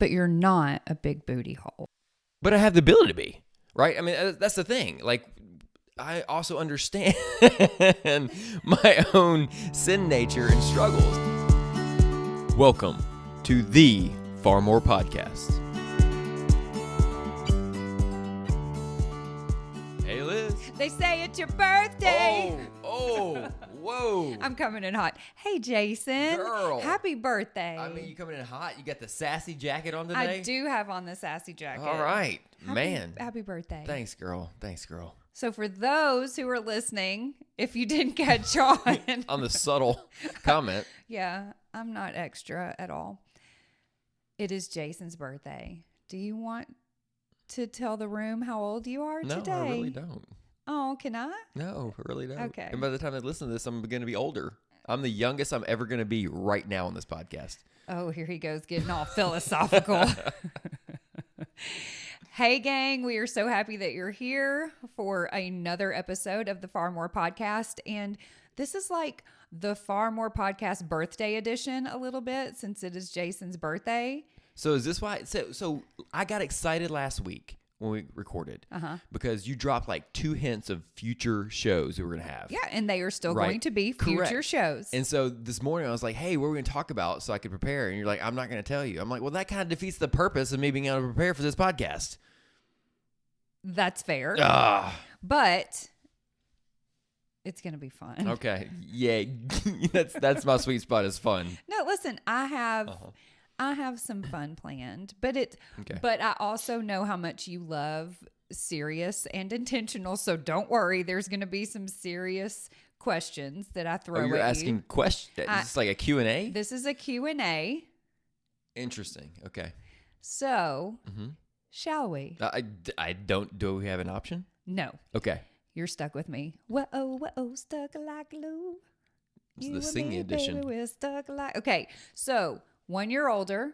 but you're not a big booty hole. But I have the ability to be, right? I mean, that's the thing. Like, I also understand my own sin nature and struggles. Welcome to the Far More Podcast. Hey, Liz. They say it's your birthday. Whoa. I'm coming in hot. Hey, Jason. Girl. Happy birthday. I mean, you coming in hot. You got the sassy jacket on today? I do have on the sassy jacket. All right. Man. Happy birthday. Thanks, girl. So for those who are listening, if you didn't catch on. On the subtle comment. Yeah, I'm not extra at all. It is Jason's birthday. Do you want to tell the room how old you are today? No, I really don't. Oh, can I? No, I really don't. Okay. And by the time they listen to this, I'm going to be older. I'm the youngest I'm ever going to be right now on this podcast. Oh, here he goes getting all philosophical. Hey, gang, we are so happy that you're here for another episode of the Far More Podcast. And this is like the Far More Podcast birthday edition a little bit since it is Jason's birthday. So is this why? So I got excited last week when we recorded because you dropped like 2 hints of future shows we were going to have. Yeah, and they are still Right. going to be future Correct. shows. And so this morning I was like, hey, what are we going to talk about so I could prepare? And you're like, I'm not going to tell you. I'm like, well, that kind of defeats the purpose of me being able to prepare for this podcast. That's fair. But it's going to be fun. Okay. Yay. that's my sweet spot is fun. No, listen, I have some fun planned, but Okay. but I also know how much you love serious and intentional. So don't worry, there's going to be some serious questions that I throw at you. You're asking questions. Is this like a Q&A? This is a Q&A. Interesting. Okay. So, shall we? I don't. Do we have an option? No, Okay. you're stuck with me. Whoa, stuck like glue. It's You the and singing me, edition. baby, we're stuck like. Okay, so 1 year older,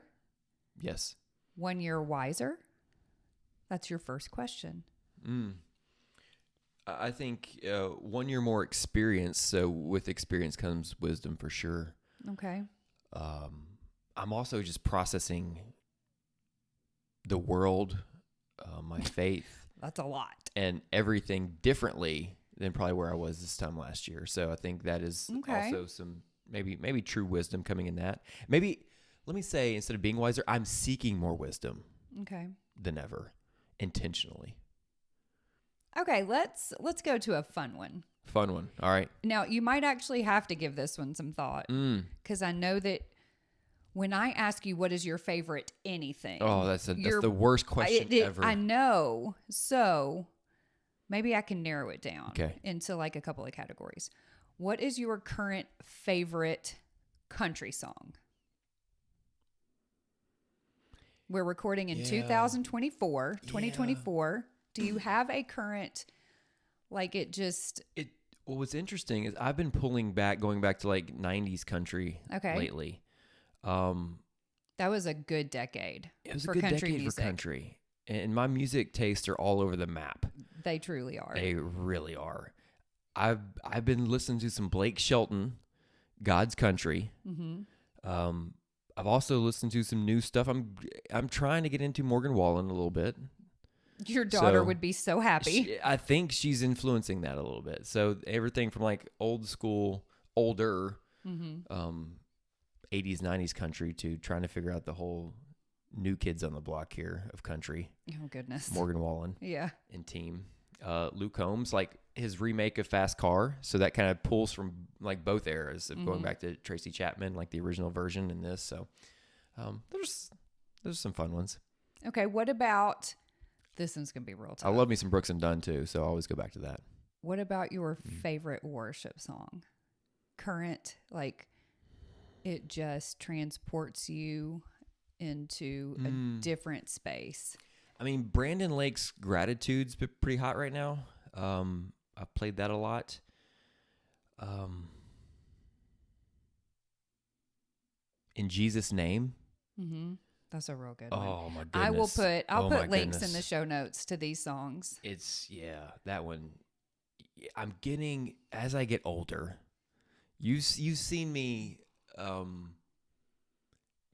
Yes. 1 year wiser. That's your first question. I think 1 year more experience. So with experience comes wisdom for sure. Okay. I'm also just processing the world, my faith, That's a lot. and everything differently than probably where I was this time last year. So I think that is Okay. also some maybe true wisdom coming in that. Maybe let me say, instead of being wiser, I'm seeking more wisdom Okay. than ever, intentionally. Okay, let's go to a fun one. Fun one. All right. Now, you might actually have to give this one some thought because I know that when I ask you what is your favorite anything. Oh, that's the worst question ever. I know. So maybe I can narrow it down into like a couple of categories. What is your current favorite country song? We're recording in 2024. Do you have a current, like What was interesting is I've been going back to like 90s country lately. That was a good decade. It was for a good country decade music. for country. And my music tastes are all over the map. They truly are. They really are. I've been listening to some Blake Shelton, God's Country. I've also listened to some new stuff. I'm trying to get into Morgan Wallen a little bit. Your daughter would be so happy. I think she's influencing that a little bit. So everything from like older 80s, 90s country to trying to figure out the whole new kids on the block here of country. Oh, goodness. Morgan Wallen. Yeah. And team. Luke Combs, like his remake of Fast Car. So that kind of pulls from like both eras of going back to Tracy Chapman, like the original version and this. So there's some fun ones. Okay. What about, this one's going to be real tough. I love me some Brooks and Dunn too. So I always go back to that. What about your favorite worship song? Current, like it just transports you into a different space. I mean, Brandon Lake's Gratitude's pretty hot right now. I've played that a lot. In Jesus' Name. That's a real good one. Oh my goodness. I'll put links in the show notes to these songs. That one. I'm getting, as I get older, you've seen me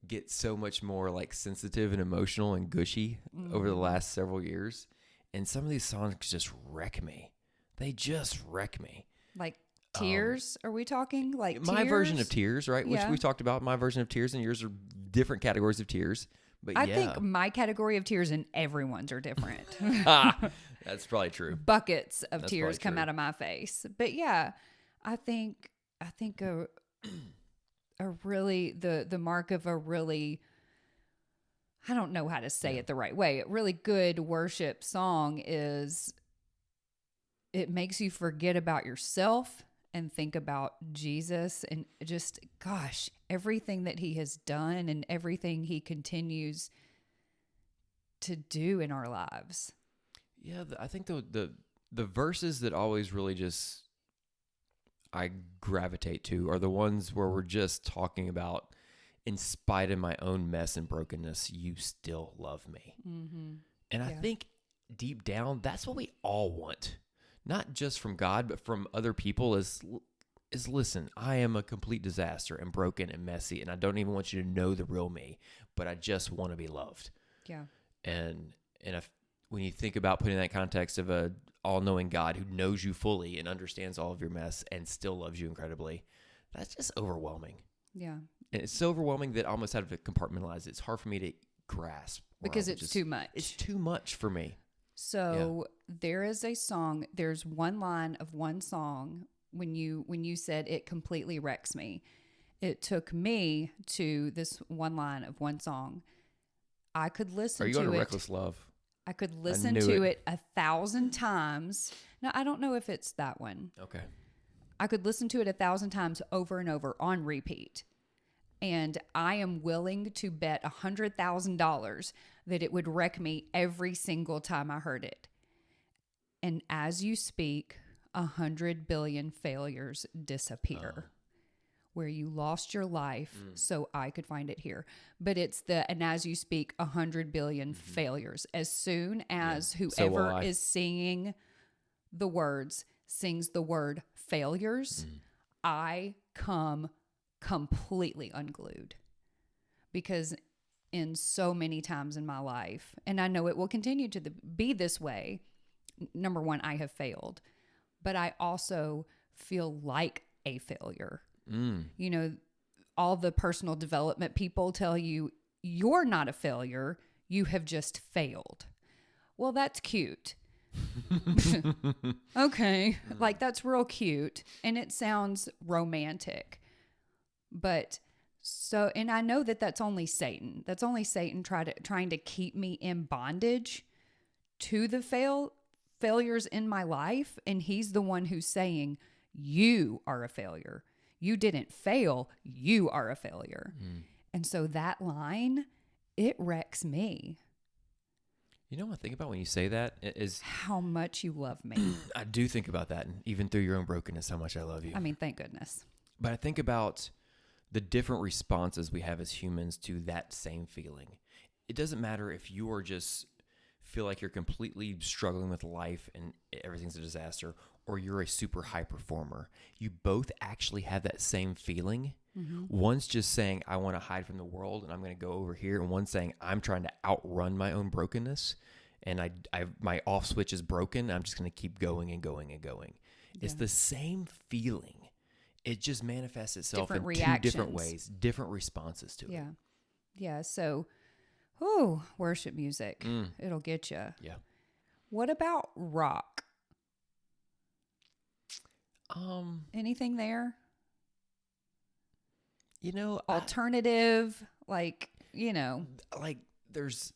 get so much more like sensitive and emotional and gushy over the last several years. And some of these songs just wreck me. They just wreck me. Like tears? Are we talking like my tears? version of tears, right? Yeah. Which we talked about, my version of tears, and yours are different categories of tears. But I think my category of tears and everyone's are different. That's probably true. Buckets of That's tears probably come true. out of my face. But yeah, I think a really the mark of a really, I don't know how to say it the right way. A really good worship song is it makes you forget about yourself and think about Jesus and just, gosh, everything that he has done and everything he continues to do in our lives. Yeah, I think the verses that always really just I gravitate to are the ones where we're just talking about, in spite of my own mess and brokenness, you still love me. Mm-hmm. And I think deep down, that's what we all want. Not just from God, but from other people is listen, I am a complete disaster and broken and messy, and I don't even want you to know the real me, but I just want to be loved. Yeah. And when you think about putting that context of a all-knowing God who knows you fully and understands all of your mess and still loves you incredibly, that's just overwhelming. Yeah. And it's so overwhelming that I almost have to compartmentalize it. It's hard for me to grasp. Because it's too much. It's too much for me. So there is a song, there's one line of one song when you said it completely wrecks me. It took me to this one line of one song. I could listen to it. Are you going to Reckless Love? I could listen to it 1,000 times. Now, I don't know if it's that one. Okay. I could listen to it 1,000 times over and over on repeat. And I am willing to bet $100,000 that it would wreck me every single time I heard it. And as you speak, 100 billion failures disappear. Where you lost your life so I could find it here. But it's and as you speak, 100 billion failures. As soon as whoever is singing the words sings the word failures, I come completely unglued. Because in so many times in my life, and I know it will continue to be this way, number one, I have failed. But I also feel like a failure. You know, all the personal development people tell you, you're not a failure. You have just failed. Well, that's cute. Okay. Like, that's real cute. And it sounds romantic. But so, and I know that that's only Satan. That's only Satan trying to keep me in bondage to the failures in my life. And he's the one who's saying, you are a failure. You didn't fail. You are a failure. And so that line, it wrecks me. You know what I think about when you say that is how much you love me. I do think about that, and even through your own brokenness, how much I love you. I mean, thank goodness. But I think about the different responses we have as humans to that same feeling. It doesn't matter if you are just feel like you're completely struggling with life and everything's a disaster, or you're a super high performer. You both actually have that same feeling. One's just saying, I want to hide from the world and I'm going to go over here. And one's saying, I'm trying to outrun my own brokenness. And my off switch is broken. I'm just going to keep going and going and going. Yeah. It's the same feeling. It just manifests itself in two different ways, different responses to it. Yeah. Yeah. So, worship music. It'll get you. Yeah. What about rock? Anything there? You know, alternative, like there's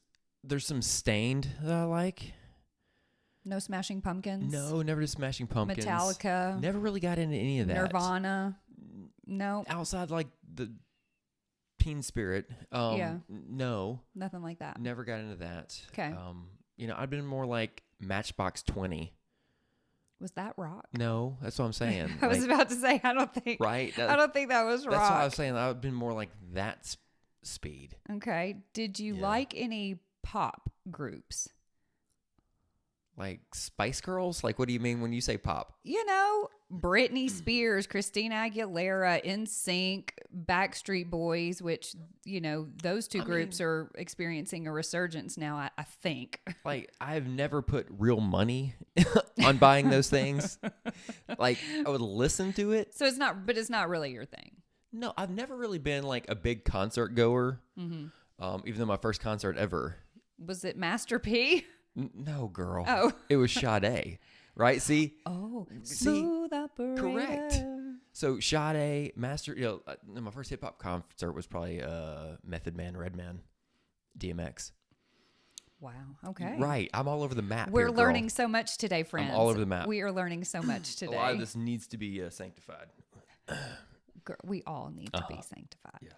some Stained that I like. No Smashing Pumpkins. No, never did Smashing Pumpkins. Metallica. Never really got into any of that. Nirvana. No. Outside like the Teen Spirit. No. Nothing like that. Never got into that. Okay. I've been more like Matchbox 20. Was that rock? No, that's what I'm saying. I was about to say, I don't think. Right? I don't think that was rock. That's what I was saying. I've been more like that speed. Okay. Did you like any pop groups? Like Spice Girls? Like, what do you mean when you say pop? You know, Britney Spears, Christina Aguilera, NSYNC, Backstreet Boys, which, you know, those two groups are experiencing a resurgence now, I think. Like, I've never put real money on buying those things. Like, I would listen to it. So it's not really your thing. No, I've never really been like a big concert goer. Even though my first concert ever. Was it Master P? No, girl. Oh. It was Sade, right? See? Oh, Smooth Operator. Correct. So Sade, my first hip hop concert was probably Method Man, Redman, DMX. Wow. Okay. Right. I'm all over the map. We're here, learning girl. so much today, friends. I'm all over the map. We are learning so much today. A lot of this needs to be sanctified. We all need to be sanctified. Yeah.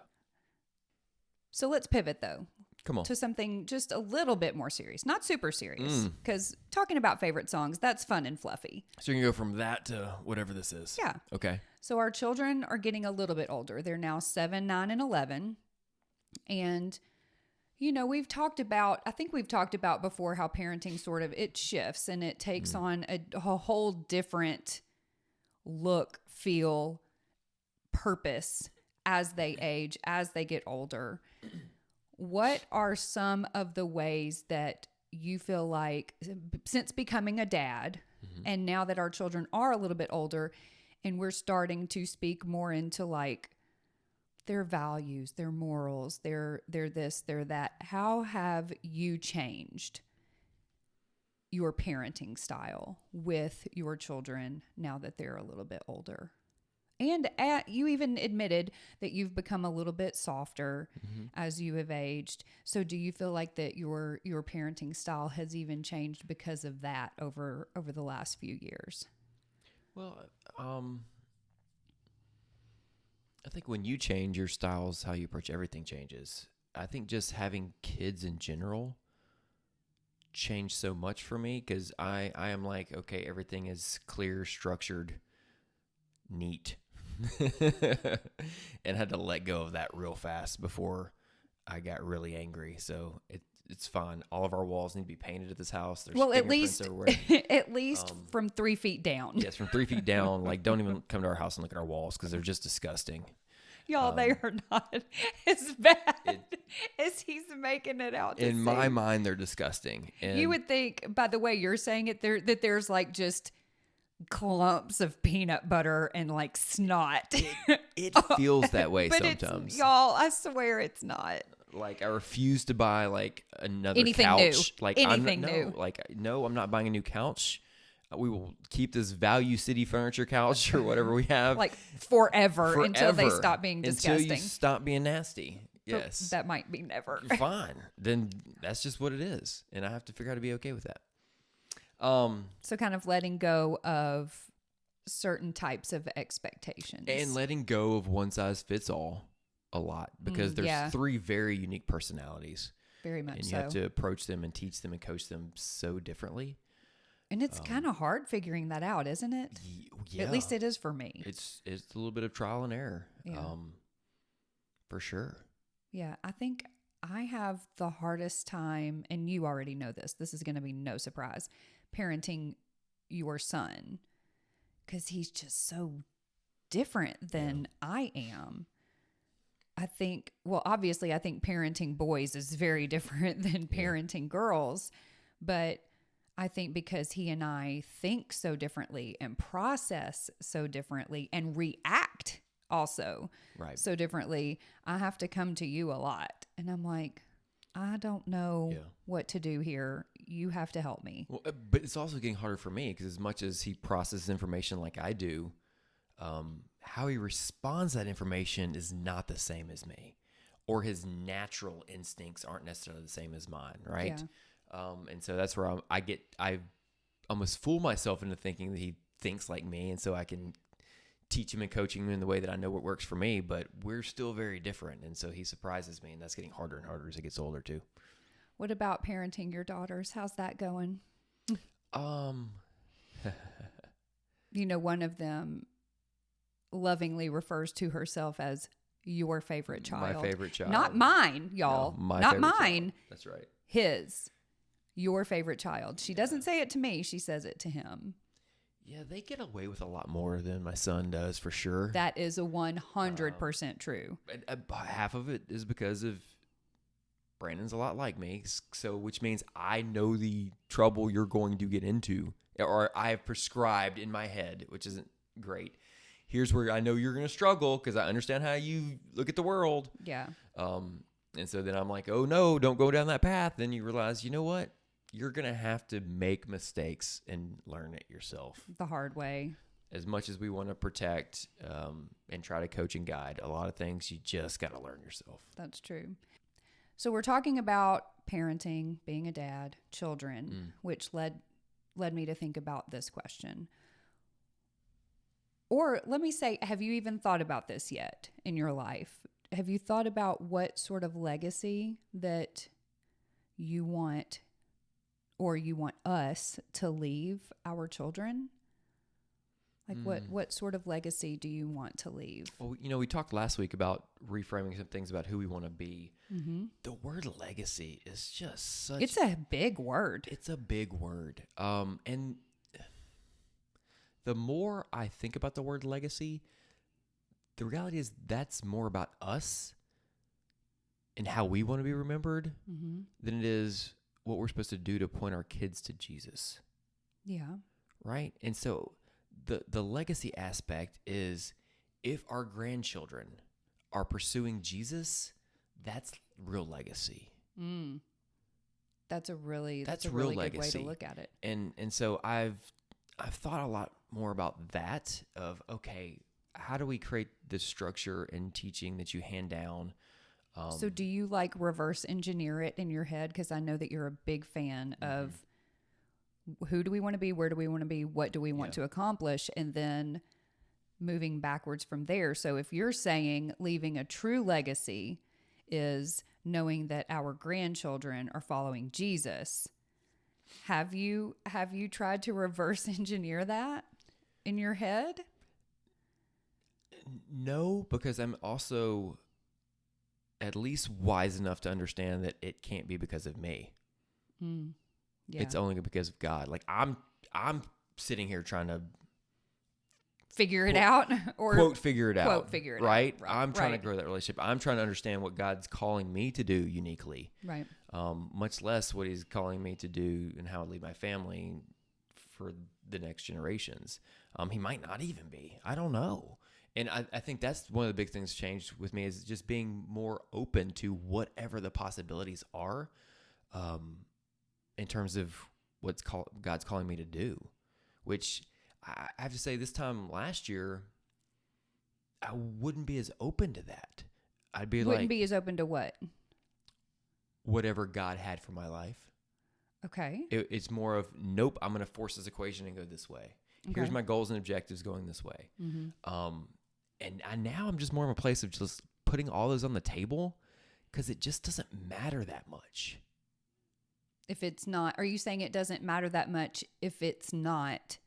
So let's pivot, though. Come on. To something just a little bit more serious. Not super serious, because talking about favorite songs, that's fun and fluffy. So you can go from that to whatever this is. Yeah. Okay. So our children are getting a little bit older. They're now 7, 9, and 11. And, you know, I think we've talked about before how parenting sort of, it shifts and it takes on a whole different look, feel, purpose as they age, as they get older. What are some of the ways that you feel like, since becoming a dad, and now that our children are a little bit older, and we're starting to speak more into like their values, their morals, their this, their that, how have you changed your parenting style with your children now that they're a little bit older? And you even admitted that you've become a little bit softer as you have aged. So do you feel like that your parenting style has even changed because of that over the last few years? Well, I think when you change your styles, how you approach everything changes. I think just having kids in general changed so much for me because I am like, okay, everything is clear, structured, neat. And had to let go of that real fast before I got really angry. So it's fine. All of our walls need to be painted at this house. There's at least everywhere. at least from 3 feet down. Yes, from 3 feet down. Like, don't even come to our house and look at our walls because they're just disgusting. Y'all, they are not as bad as he's making it out to In seem. my mind, they're disgusting. And You would think, by the way you're saying it, that there's like just clumps of peanut butter and like snot. It feels that way but sometimes. Y'all, I swear it's not. Like, I refuse to buy like another Anything couch. new. Like Anything new. No, I'm not buying a new couch. We will keep this Value City furniture couch or whatever we have. Like forever until they stop being disgusting. Until you stop being nasty. But Yes. that might be never. Fine. Then that's just what it is. And I have to figure out how to be okay with that. So kind of letting go of certain types of expectations. And letting go of one size fits all a lot because there's 3 very unique personalities. Very much so. And you have to approach them and teach them and coach them so differently. And it's kind of hard figuring that out, isn't it? Yeah. At least it is for me. It's a little bit of trial and error. Yeah. For sure. Yeah, I think I have the hardest time, and you already know this. This is going to be no surprise, parenting your son because he's just so different than I am. I think, well, obviously, I think parenting boys is very different than parenting girls, but I think because he and I think so differently and process so differently and react also so differently, I have to come to you a lot. And I'm like, I don't know what to do here. You have to help me. Well, but it's also getting harder for me because as much as he processes information like I do, how he responds to that information is not the same as me, or his natural instincts aren't necessarily the same as mine, right? Yeah. And so that's where I almost fool myself into thinking that he thinks like me, and so I can teach him and coach him in the way that I know what works for me, but we're still very different. And so he surprises me, and that's getting harder and harder as he gets older too. What about parenting your daughters? How's that going? You know, one of them lovingly refers to herself as your favorite child. My favorite child. Not mine, y'all. No, Not mine. Child. That's right. His. your favorite child? She doesn't say it to me. She says it to him. Yeah, they get away with a lot more than my son does, for sure. That is 100% true. Half of it is because of Brandon's a lot like me, so which means I know the trouble you're going to get into, or I have prescribed in my head, which isn't great. Here's where I know you're going to struggle because I understand how you look at the world. Yeah. And so then I'm like, oh no, don't go down that path. Then you realize, you know what? You're going to have to make mistakes and learn it yourself. The hard way. As much as we want to protect and try to coach and guide, a lot of things you just got to learn yourself. That's true. So we're talking about parenting, being a dad, children, which led me to think about this question. Or let me say, have you even thought about this yet in your life? Have you thought about what sort of legacy that you want, or you want us to leave our children? Like what sort of legacy do you want to leave? Well, we talked last week about reframing some things about who we want to be. Mm-hmm. The word legacy is just such... It's a big word. It's a big word. And the more I think about the word legacy, the reality is that's more about us and how we want to be remembered than it is what we're supposed to do to point our kids to Jesus. Yeah. Right? And so the legacy aspect is, if our grandchildren are pursuing Jesus, that's real legacy. That's a really real good legacy. way to look at it. And so I've thought a lot more about that, of, okay, how do we create the structure and teaching that you hand down? So do you like reverse engineer it in your head? Because I know that you're a big fan of who do we want to be? Where do we want to be? What do we want to accomplish? And then moving backwards from there. So if you're saying leaving a true legacy is knowing that our grandchildren are following Jesus, have you tried to reverse engineer that in your head? No, because I'm also at least wise enough to understand that it can't be because of me. Yeah. It's only because of God. Like I'm sitting here trying to figure it out, or quote figure it out. Quote figure it right? out. I'm trying to grow that relationship. I'm trying to understand what God's calling me to do uniquely. Right. Much less what He's calling me to do and how I lead my family for the next generations. He might not even be. I don't know. And I think that's one of the big things changed with me, is just being more open to whatever the possibilities are, in terms of God's calling me to do, which I have to say, this time last year, I wouldn't be as open to that. I'd be Wouldn't be as open to what? Whatever God had for my life. Okay. It's more of, nope, I'm going to force this equation and go this way. Okay. Here's my goals and objectives going this way. And now I'm just more of a place of just putting all those on the table, because it just doesn't matter that much. If it's not, are you saying it doesn't matter that much if it's not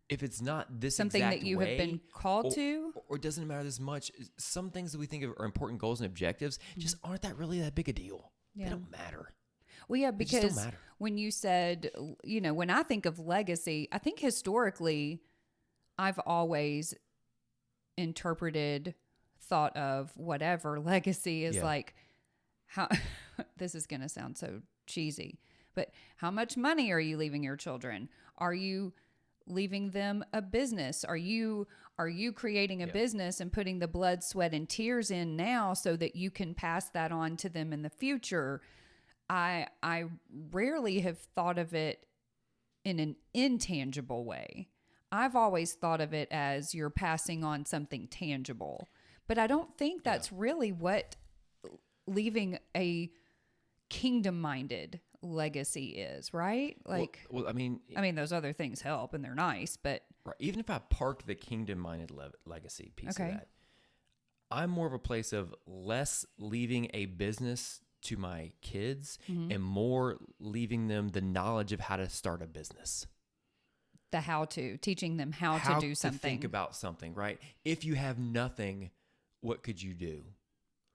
this something exact that you way, have been called to? Or it doesn't matter this much. Some things that we think of are important goals and objectives just aren't that really that big a deal. Yeah. They don't matter. Well, yeah, They just don't because matter. when you said, when I think of legacy, I think historically I've always thought of whatever legacy is like, how, this is going to sound so cheesy, but how much money are you leaving your children? Are you leaving them a business? Are you creating a business and putting the blood, sweat, and tears in now so that you can pass that on to them in the future? I rarely have thought of it in an intangible way. I've always thought of it as you're passing on something tangible. But I don't think that's really what leaving a kingdom-minded legacy is, right? Like, well, I mean, those other things help and they're nice, but right, even if I park the kingdom-minded legacy piece of that, I'm more of a place of less leaving a business to my kids and more leaving them the knowledge of how to start a business. The teaching them how to do something. To think about something, right? If you have nothing, what could you do?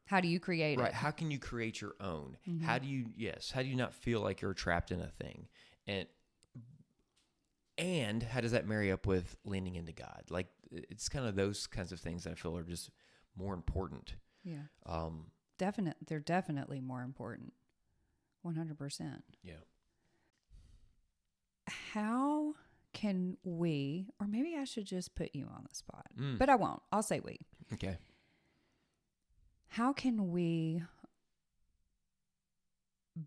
How do you create Right. it? How can you create your own? Mm-hmm. How do you not feel like you're trapped in a thing? And how does that marry up with leaning into God? Like, it's kind of those kinds of things that I feel are just more important. Yeah. Um, They're definitely more important. 100%. yeah. How can we, or maybe I should just put you on the spot, Mm. but I won't. I'll say we. Okay. How can we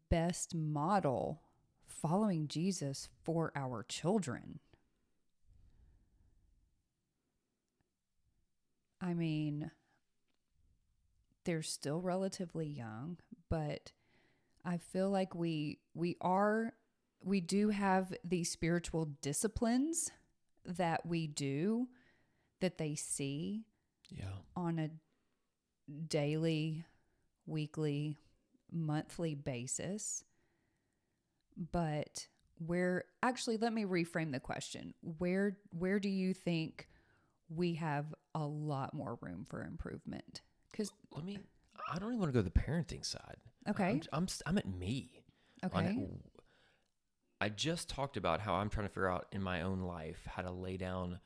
best model following Jesus for our children? I mean, they're still relatively young, but I feel like we do have these spiritual disciplines that we do that they see Yeah. on a daily, weekly, monthly basis. But let me reframe the question. Where do you think we have a lot more room for improvement? Because I don't even want to go to the parenting side. okay, I'm at me. okay, I just talked about how I'm trying to figure out in my own life how to lay down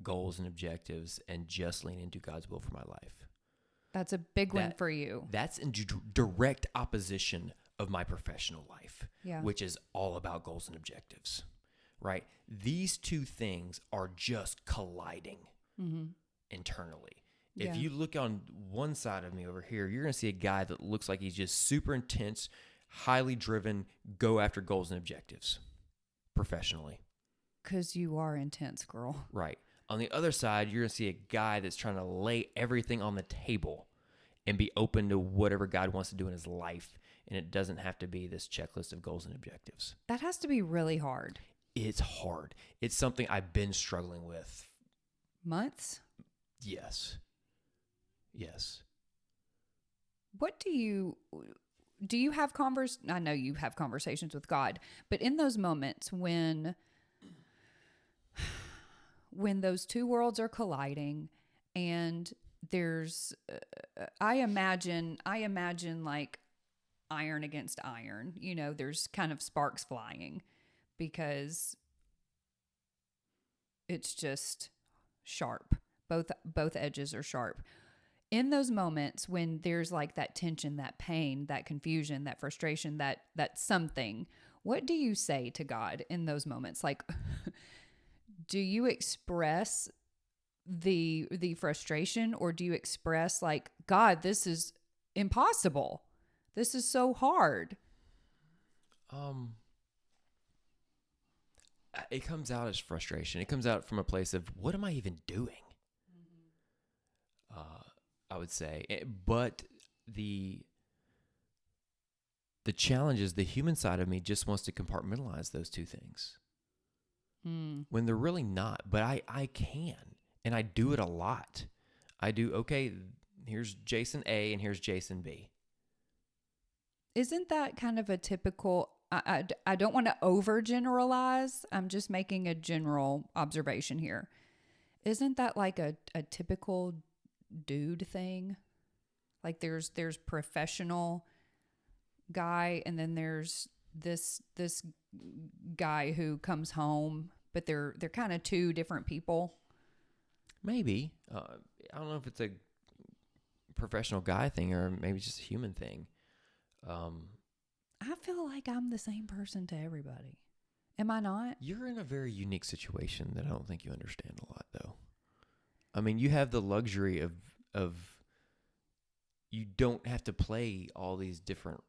goals and objectives and just lean into God's will for my life. that's a big one for you. That's in direct opposition of my professional life, Yeah. which is all about goals and objectives, right? These two things are just colliding internally. Yeah. If you look on one side of me over here, you're going to see a guy that looks like he's just super intense, highly driven, go after goals and objectives professionally. Because you are intense, girl. Right. On the other side, you're going to see a guy that's trying to lay everything on the table and be open to whatever God wants to do in his life. And it doesn't have to be this checklist of goals and objectives. That has to be really hard. It's hard. It's something I've been struggling with. Months? Yes. Yes. What do you have I know you have conversations with God, but in those moments when those two worlds are colliding and there's I imagine like iron against iron, there's kind of sparks flying because it's just sharp. Both edges are sharp. In those moments when there's like that tension, that pain, that confusion, that frustration, that something, what do you say to God in those moments? Like, do you express the frustration, or do you express like, God, this is impossible. This is so hard. It comes out as frustration. It comes out from a place of, what am I even doing? I would say, but the challenge is the human side of me just wants to compartmentalize those two things when they're really not. But I can, and I do it a lot. I do, okay, here's Jason A and here's Jason B. Isn't that kind of a typical, I don't want to overgeneralize. I'm just making a general observation here. Isn't that like a typical dude thing? Like there's professional guy, and then there's this guy who comes home, but they're kind of two different people. Maybe. I don't know if it's a professional guy thing or maybe just a human thing. I feel like I'm the same person to everybody. Am I not? You're in a very unique situation that I don't think you understand a lot, though. I mean, you have the luxury of you don't have to play all these different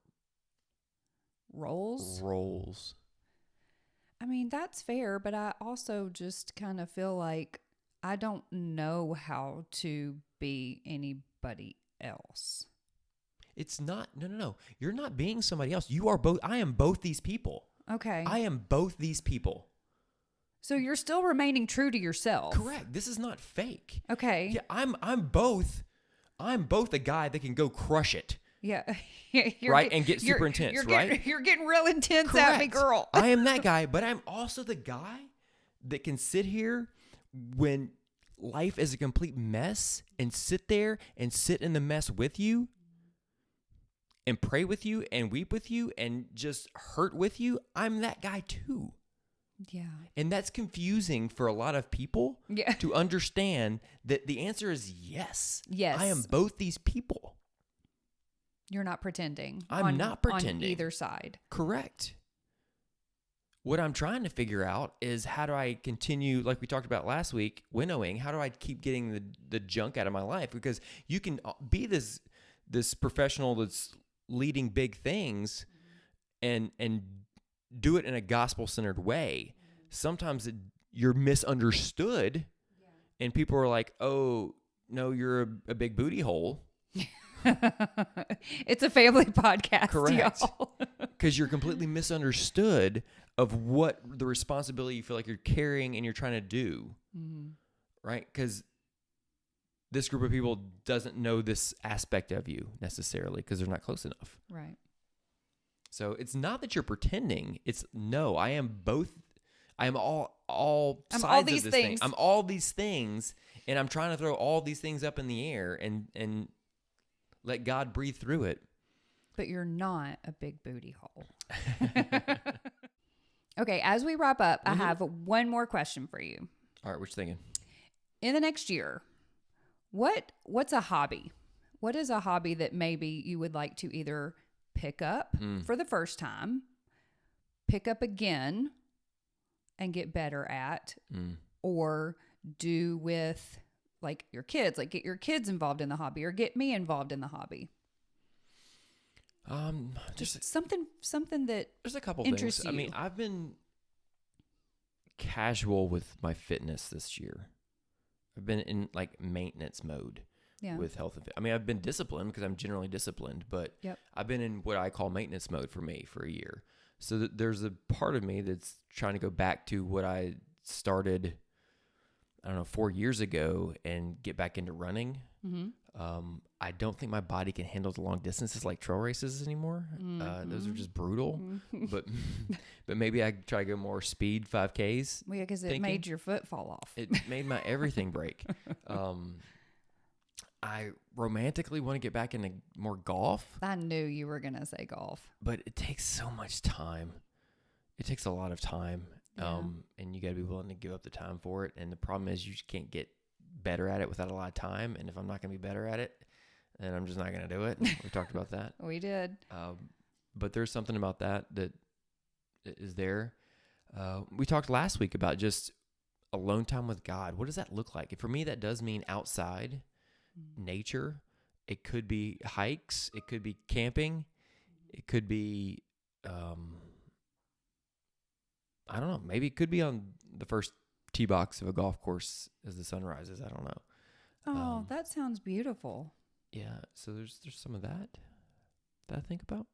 roles. I mean, that's fair, but I also just kind of feel like I don't know how to be anybody else. It's not, no. You're not being somebody else. You are both. I am both these people. Okay. I am both these people. So you're still remaining true to yourself. Correct. This is not fake. Okay. Yeah, I'm both a guy that can go crush it. Yeah. Right? And get super intense, right? You're getting real intense Correct. at me, girl. I am that guy, but I'm also the guy that can sit here when life is a complete mess and sit there and sit in the mess with you and pray with you and weep with you and just hurt with you, I'm that guy too. Yeah. And that's confusing for a lot of people to understand that the answer is yes. Yes. I am both these people. You're not pretending. I'm not pretending. On either side. Correct. What I'm trying to figure out is how do I continue, like we talked about last week, winnowing. How do I keep getting the junk out of my life? Because you can be this professional that's leading big things and do it in a gospel-centered way. Sometimes you're misunderstood, and people are like, oh, no, you're a big booty hole. It's a family podcast, correct? Y'all. Because you're completely misunderstood of what the responsibility you feel like you're carrying and you're trying to do, right? Because this group of people doesn't know this aspect of you necessarily because they're not close enough. Right. So it's not that you're pretending. It's no, I am both. I am all sides all of these this things. thing. I'm all these things, and I'm trying to throw all these things up in the air and let God breathe through it. But you're not a big booty hole. Okay, as we wrap up, I have one more question for you. All right, what you thinking? In the next year, what's a hobby? What is a hobby that maybe you would like to either pick up for the first time, pick up again and get better at, or do with like your kids, like get your kids involved in the hobby or get me involved in the hobby? Just something that there's a couple interests things. you. I mean, I've been casual with my fitness this year. I've been in like maintenance mode with health. I mean, I've been disciplined because I'm generally disciplined, but I've been in what I call maintenance mode for me for a year. So there's a part of me that's trying to go back to what I started, 4 years ago and get back into running. I don't think my body can handle the long distances like trail races anymore. Those are just brutal. But maybe I try to go more speed 5Ks. Well, yeah, because it made your foot fall off. It made my everything break. I romantically want to get back into more golf. I knew you were going to say golf. But it takes so much time. It takes a lot of time. And you got to be willing to give up the time for it. And the problem is you just can't get better at it without a lot of time. And if I'm not going to be better at it, then I'm just not going to do it. We talked about that. We did. But there's something about that is there. We talked last week about just alone time with God. What does that look like? For me, that does mean outside nature. It could be hikes. It could be camping. It could be, I don't know. Maybe it could be on the first tee box of a golf course as the sun rises. I don't know. Oh, that sounds beautiful. Yeah. So there's some of that I think about.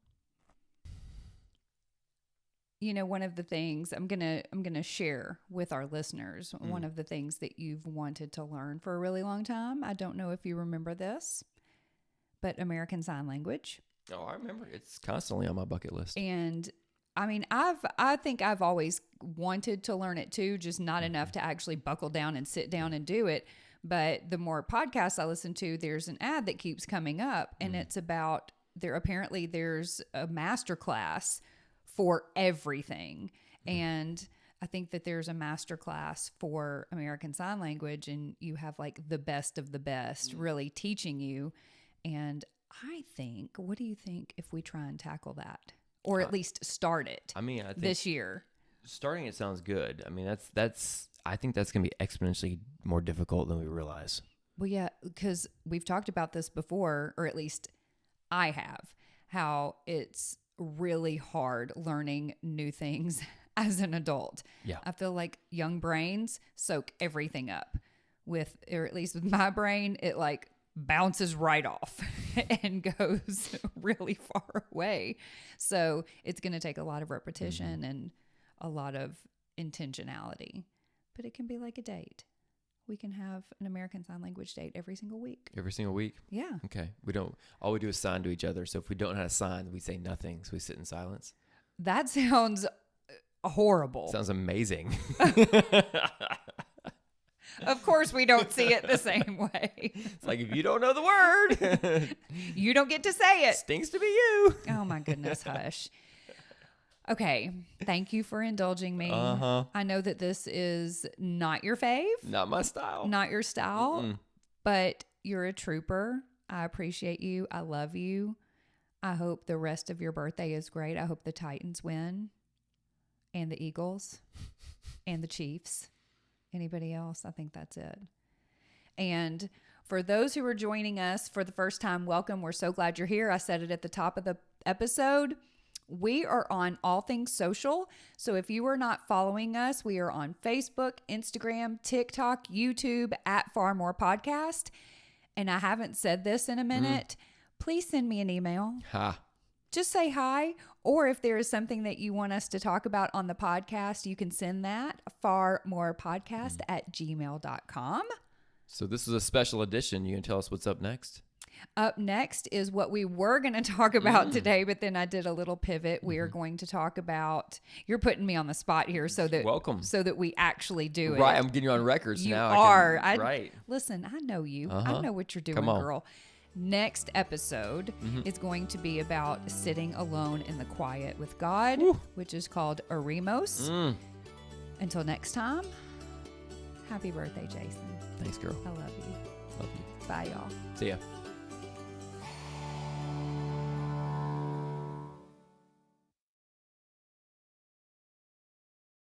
You know, one of the things I'm gonna share with our listeners, one of the things that you've wanted to learn for a really long time. I don't know if you remember this, but American Sign Language. Oh, I remember. It's constantly on my bucket list. And I mean, I think I've always wanted to learn it too, just not enough to actually buckle down and sit down and do it. But the more podcasts I listen to, there's an ad that keeps coming up, and it's about there's a master class for everything. And I think that there's a master class for American Sign Language, and you have like the best of the best really teaching you. And I think, what do you think if we try and tackle that? Or at least start it. I think this year. Starting it sounds good. I mean, I think that's going to be exponentially more difficult than we realize. Well, yeah, because we've talked about this before, or at least I have, how it's really hard learning new things as an adult. Yeah. I feel like young brains soak everything up or at least with my brain, it like bounces right off and goes really far away. So it's going to take a lot of repetition and a lot of intentionality, but it can be like a date. We can have an American Sign Language date every single week. Every single week? Yeah. Okay. All we do is sign to each other. So if we don't know how to sign, we say nothing. So we sit in silence. That sounds horrible. Sounds amazing. Of course, we don't see it the same way. It's like, if you don't know the word, You don't get to say it. stinks to be you. Oh, my goodness, hush. Okay, thank you for indulging me. I know that this is not your fave, Not my style. not your style, but you're a trooper. I appreciate you. I love you. I hope the rest of your birthday is great. I hope the Titans win and the Eagles and the Chiefs. Anybody else? I think that's it. And for those who are joining us for the first time, welcome. We're so glad you're here. I said it at the top of the episode. We are on all things social. So if you are not following us, we are on Facebook, Instagram, TikTok, YouTube at Far More Podcast. And I haven't said this in a minute. Please send me an email. Just say hi. Or if there is something that you want us to talk about on the podcast, you can send that farmorepodcast@gmail.com. So this is a special edition. You can tell us what's up next. Up next is what we were going to talk about today, but then I did a little pivot. We are going to talk about, you're putting me on the spot here so that Welcome. so that we actually do it. Right, I'm getting you on records You now. are. Right. Listen, I know you. I know what you're doing, Come on. girl. Next episode is going to be about sitting alone in the quiet with God, which is called Eremos. Until next time, happy birthday, Jason. Thanks, girl. I love you. Love you. Bye, y'all. See ya.